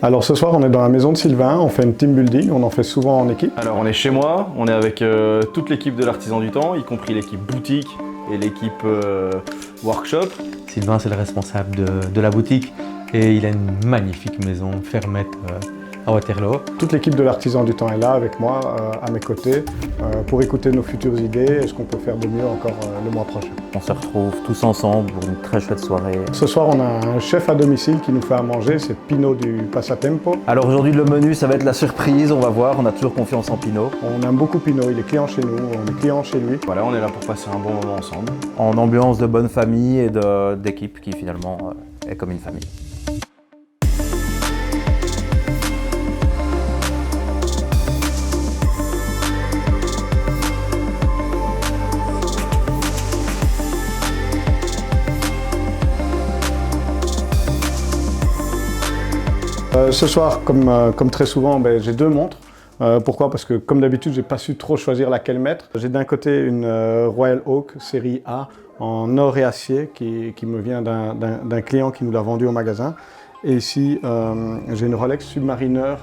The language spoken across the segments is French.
Alors ce soir on est dans la maison de Sylvain, on fait une team building, on en fait souvent en équipe. Alors on est chez moi, on est avec toute l'équipe de l'Artisan du Temps, y compris l'équipe boutique et l'équipe workshop. Sylvain c'est le responsable de la boutique et il a une magnifique maison fermette à Waterloo. Toute l'équipe de l'Artisan du Temps est là avec moi, à mes côtés, pour écouter nos futures idées et ce qu'on peut faire de mieux encore le mois prochain. On se retrouve tous ensemble pour une très chouette soirée. Ce soir on a un chef à domicile qui nous fait à manger, c'est Pino du Passatempo. Alors aujourd'hui le menu ça va être la surprise, on va voir, on a toujours confiance en Pino. On aime beaucoup Pino, il est client chez nous, on est client chez lui. Voilà, on est là pour passer un bon moment ensemble. En ambiance de bonne famille et d'équipe qui finalement est comme une famille. Ce soir, comme très souvent, j'ai deux montres. Pourquoi? Parce que comme d'habitude, j'ai pas su trop choisir laquelle mettre. J'ai d'un côté une Royal Oak série A en or et acier qui me vient d'un client qui nous l'a vendu au magasin. Et ici, j'ai une Rolex Submariner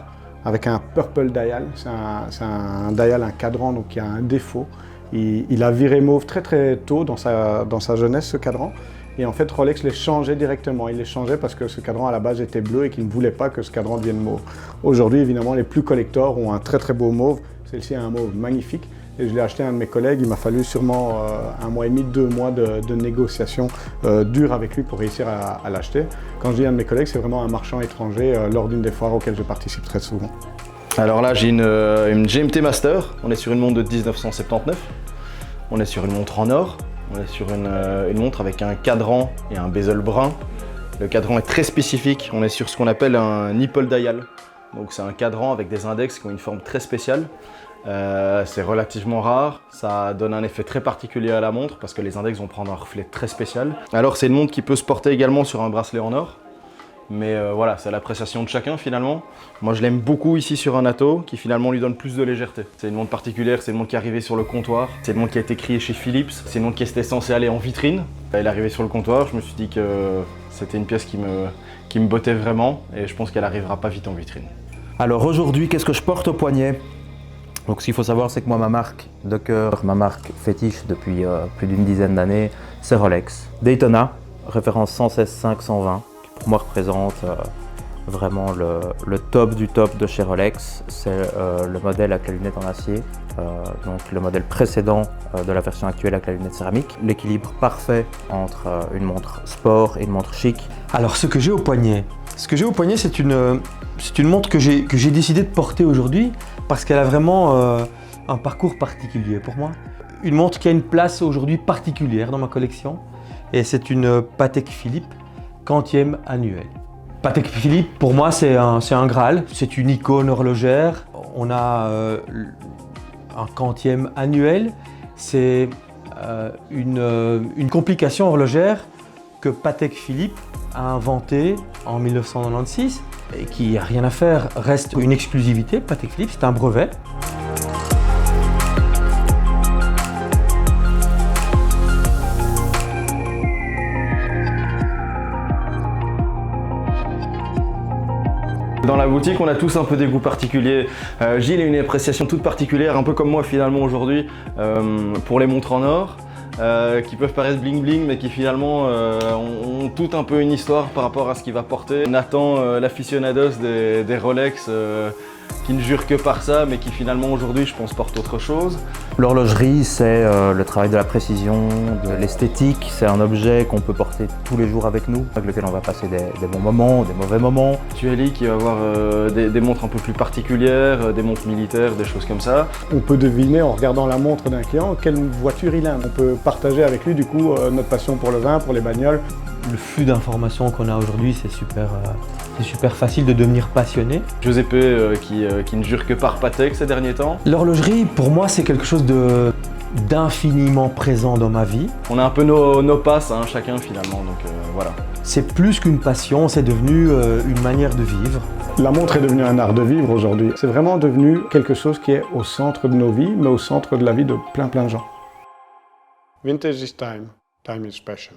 avec un Purple Dial. C'est un dial, un cadran, donc qui a un défaut. Il a viré mauve très tôt dans sa jeunesse, ce cadran. Et en fait, Rolex les changeait directement. Il les changeait parce que ce cadran à la base était bleu et qu'il ne voulait pas que ce cadran devienne mauve. Aujourd'hui, évidemment, les plus collectors ont un très beau mauve. Celle-ci a un mauve magnifique. Et je l'ai acheté à un de mes collègues. Il m'a fallu sûrement 1 mois et demi, 2 mois de négociations dures avec lui pour réussir à l'acheter. Quand je dis un de mes collègues, c'est vraiment un marchand étranger lors d'une des foires auxquelles je participe très souvent. Alors là, j'ai une GMT Master. On est sur une montre de 1979. On est sur une montre en or. On est sur une montre avec un cadran et un bezel brun. Le cadran est très spécifique. On est sur ce qu'on appelle un nipple dial. Donc c'est un cadran avec des index qui ont une forme très spéciale. C'est relativement rare. Ça donne un effet très particulier à la montre parce que les index vont prendre un reflet très spécial. Alors c'est une montre qui peut se porter également sur un bracelet en or. Mais voilà, c'est l'appréciation de chacun finalement. Moi je l'aime beaucoup ici sur un atto qui finalement lui donne plus de légèreté. C'est une montre particulière, c'est une montre qui est arrivée sur le comptoir. C'est une montre qui a été créée chez Philips. C'est une montre qui était censée aller en vitrine. Elle est arrivée sur le comptoir, je me suis dit que c'était une pièce qui me bottait vraiment et je pense qu'elle n'arrivera pas vite en vitrine. Alors aujourd'hui, qu'est-ce que je porte au poignet? Donc ce qu'il faut savoir, c'est que moi ma marque de cœur, ma marque fétiche depuis plus d'une dizaine d'années, c'est Rolex. Daytona, référence 116-5-120. Pour moi représente vraiment le top du top de chez Rolex. C'est le modèle avec la lunette en acier, donc le modèle précédent de la version actuelle avec la lunette céramique. L'équilibre parfait entre une montre sport et une montre chic. Alors ce que j'ai au poignet, c'est une montre que j'ai décidé de porter aujourd'hui parce qu'elle a vraiment un parcours particulier pour moi. Une montre qui a une place aujourd'hui particulière dans ma collection et c'est une Patek Philippe quantième annuel. Patek Philippe, pour moi, c'est un Graal, c'est une icône horlogère. On a un quantième annuel, c'est une complication horlogère que Patek Philippe a inventée en 1996 et qui n'a rien à faire, reste une exclusivité. Patek Philippe, c'est un brevet. Dans la boutique, on a tous un peu des goûts particuliers. Gilles a une appréciation toute particulière, un peu comme moi finalement aujourd'hui, pour les montres en or, qui peuvent paraître bling bling, mais qui finalement ont tout un peu une histoire par rapport à ce qu'il va porter. Nathan, l'aficionados des Rolex, qui ne jure que par ça, mais qui finalement aujourd'hui, je pense, porte autre chose. L'horlogerie, c'est le travail de la précision, de l'esthétique. C'est un objet qu'on peut porter tous les jours avec nous, avec lequel on va passer des bons moments, des mauvais moments. Tueli qui va avoir des montres un peu plus particulières, des montres militaires, des choses comme ça. On peut deviner en regardant la montre d'un client quelle voiture il a. On peut partager avec lui du coup notre passion pour le vin, pour les bagnoles. Le flux d'informations qu'on a aujourd'hui, c'est super facile de devenir passionné. Giuseppe qui ne jure que par Patek ces derniers temps. L'horlogerie, pour moi, c'est quelque chose d'infiniment présent dans ma vie. On a un peu nos passes, hein, chacun finalement, donc voilà. C'est plus qu'une passion, c'est devenu une manière de vivre. La montre est devenue un art de vivre aujourd'hui. C'est vraiment devenu quelque chose qui est au centre de nos vies, mais au centre de la vie de plein de gens. Vintage is time, time is passion.